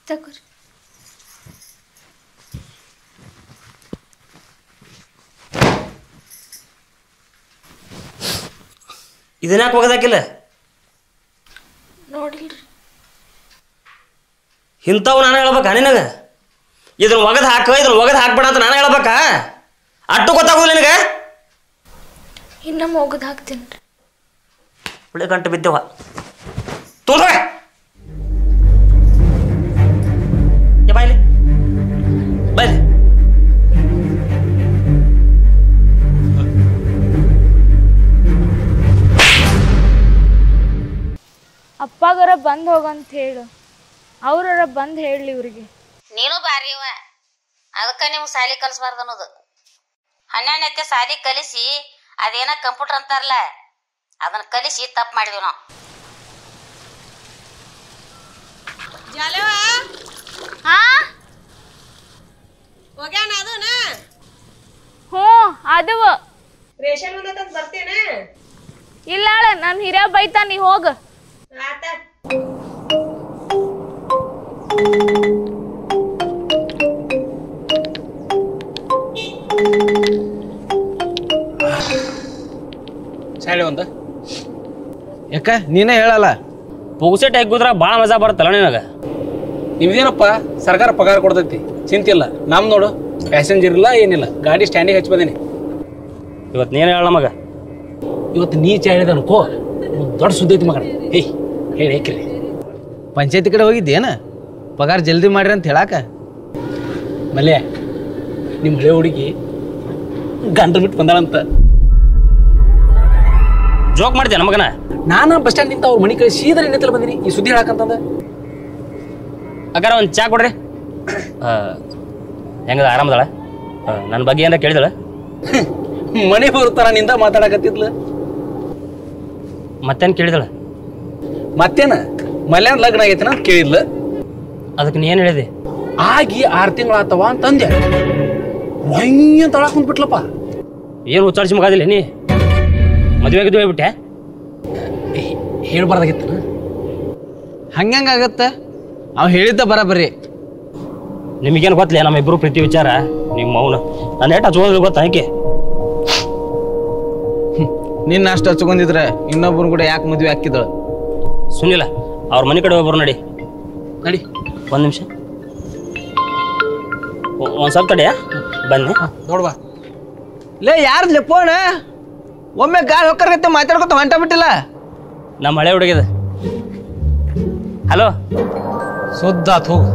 ತಗೋರಿ. ಇದನ್ಯಾಕೆ ಒಗದಾಕಿಲ್ಲ? ನೋಡಿಲ್ರಿ. ಇಂಥವು ನಾನು ಹೇಳ್ಬೇಕಾ ನಿನಗೆ? ಇದನ್ನ ಒಗದು ಹಾಕ್ಬೇಡ ಅಂತ ನಾನು ಹೇಳ್ಬೇಕಾ? ಅಟ್ಟು ಗೊತ್ತಾಗೋದಿಲ್ಲ ನಿನಗೆ? ಇನ್ನೊಮ್ಮೆ ಒಗದು ಹಾಕ್ತೀನಿ ರೀ. ಒಳ್ಳೆ ಗಂಟು ಬಿದ್ದವ ತುಂಬ ಬಾಯ್ಲಿ ಬಾಯ್ಲಿ. ಅಪ್ಪಾಗರ ಬಂದು ಹೋಗಂತ ಹೇಳು, ಅವ್ರರ ಬಂದು ಹೇಳಲಿ ಇವ್ರಿಗೆ. ನೀನು ಬಾರಿವ, ಅದಕ್ಕೆ ನೀವು ಸಾಲಿ ಕಲಿಸ್ಬಾರ್ದು ಅನ್ನೋದು. 12ನೇ ಸಾಲಿ ಕಲಿಸಿ ಅದೇನ ಕಂಪ್ಯೂಟರ್ ಅಂತಾರಲ್ಲ ಅದನ್ನ ಕಲಿಸಿ ತಪ್ಪು ಮಾಡಿದ್ವಿ ನಾವು. ಹ್ಞೂ ಅದವ ರೇಷನ್ ಬರ್ತೇನೆ. ಇಲ್ಲ ನಾನು ಹಿರಿಯ ಬೈತಾ, ನೀ ಹೋಗ. ಸಾಳಿ ಒಂದು ಯಾಕ ನೀನೇ ಹೇಳಲ್ಲ? ಪುಗ್ಸೆಟ್ ಹಾಕಿದ್ರ ಭಾಳ ಮಜಾ ಬರುತ್ತಲ್ಲ ನಿನಗೆ. ನಿಮ್ದೇನಪ್ಪ ಸರ್ಕಾರ ಪಗಾರ ಕೊಡ್ತೈತಿ, ಚಿಂತಿಲ್ಲ. ನಮ್ ನೋಡು ಪ್ಯಾಸೆಂಜರ್ ಇಲ್ಲ ಏನಿಲ್ಲ, ಗಾಡಿ ಸ್ಟ್ಯಾಂಡಿಗೆ ಹಚ್ಚಿ ಬಂದೀನಿ. ಇವತ್ತು ನೀನು ಹೇಳ ಮಗ. ಇವತ್ತು ನೀಚ ಹೇಳಿದ ಅನ್ಕೋ, ದೊಡ್ಡ ಸುದ್ದಿ ಐತಿ ಮಗನ. ಏಯ್ ಹೇಳಿ ಏಕ್ರಿ, ಪಂಚಾಯತಿ ಕಡೆ ಹೋಗಿದ್ದೇನ ಪಗಾರ ಜಲ್ದಿ ಮಾಡ್ರಿ ಅಂತ ಹೇಳಾಕ? ಮಲ್ಯ ನಿಮ್ಮ ಹಳೆ ಹುಡುಗಿ ಗಂಡ ಬಿಟ್ಟು ಬಂದಾಳಂತ. ಜೋಕ್ ಮಾಡ್ತೇನೆ ಮಗನ? ನಾನು ಬಸ್ ಸ್ಟ್ಯಾಂಡ್ ನಿಂತ ಅವ್ರ ಮನೆ ಕಡೆ ಸೀದಾ ನಿಂತಲ್ಲಿ ಬಂದಿನಿ ಈ ಸುದ್ದಿ ಹೇಳಕಂತಂದ. ಅಕ್ಕಾರ ಒಂದು ಚಾ ಕೊಡ್ರಿ. ಹೆಂಗದ ಆರಾಮದಾಳ? ನನ್ನ ಬಗ್ಗೆ ಏನಾರ ಕೇಳಿದಳ? ಮನೆ ಬರ್ತಾರ ನಿಂದ ಮಾತಾಡಕತ್ತಿದ್ಲ. ಮತ್ತೇನು ಕೇಳಿದಳ? ಮತ್ತೇನ ಮಲ್ಯಾನ್ ಲಗ್ನ ಆಗೈತನ ಅಂತ ಕೇಳಿದ್ಲ. ಅದಕ್ಕೆ ನೀ ಏನು ಹೇಳಿದೆ? ಆಗಿ 6 ತಿಂಗಳಾತವ ಅಂತಂದೆ. ಭಯ ತಳ ಕುಂತ್ಬಿಟ್ಲಪ್ಪ. ಏನು ಉಚ್ಚಾರಿಸಿ ಮಗಾದಿಲ್ಲ ನೀ? ಮದುವೆಗಿದ್ದು ಹೋಗ್ಬಿಟ್ಟೆ? ಹೇಳ್ಬಾರ್ದಾಗಿತ್ತ. ಹಂಗಂಗಾಗತ್ತ? ಅವ್ ಹೇಳಿದ್ದ ಬರಬರಿ. ನಿಮಗೇನು ಗೊತ್ತಲೇ ನಮ್ಮ ಇಬ್ಬರು ಪ್ರೀತಿ ವಿಚಾರ? ನಿಮ್ಮ ಮೌನ ನಾನು ಎಷ್ಟು ಹಚ್ಕೋದ್ರೆ ಗೊತ್ತಾ ಆಕೆ? ನಿನ್ನ ಅಷ್ಟು ಹಚ್ಕೊಂಡಿದ್ರೆ ಇನ್ನೊಬ್ಬರು ಕೂಡ ಯಾಕೆ ಮದುವೆ ಹಾಕಿದಳು? ಸುನಿಲ್ಲ, ಅವ್ರ ಮನೆ ಕಡೆ ಒಬ್ಬರು ನಡಿ. ನಡಿ ಒಂದು ನಿಮಿಷ, ಒಂದು ಸ್ವಲ್ಪ ತಡೆಯಾ ಬನ್ನಿ. ನೋಡ್ಬಾ. ಲೇ ಯಾರ್ದ್ಲೆ ಫೋನ್? ಒಮ್ಮೆ ಗಾಳಿ ಹೊಕ್ಕರ್ಗತ್ತೆ ಮಾತಾಡ್ಕೊತ ಹೊಂಟ ಬಿಟ್ಟಿಲ್ಲ. ನಮ್ಮ ಹಳೆ ಹುಡುಗಿದ. ಹಲೋ, ಸುದ್ದಾತ್ ಹೋಗು.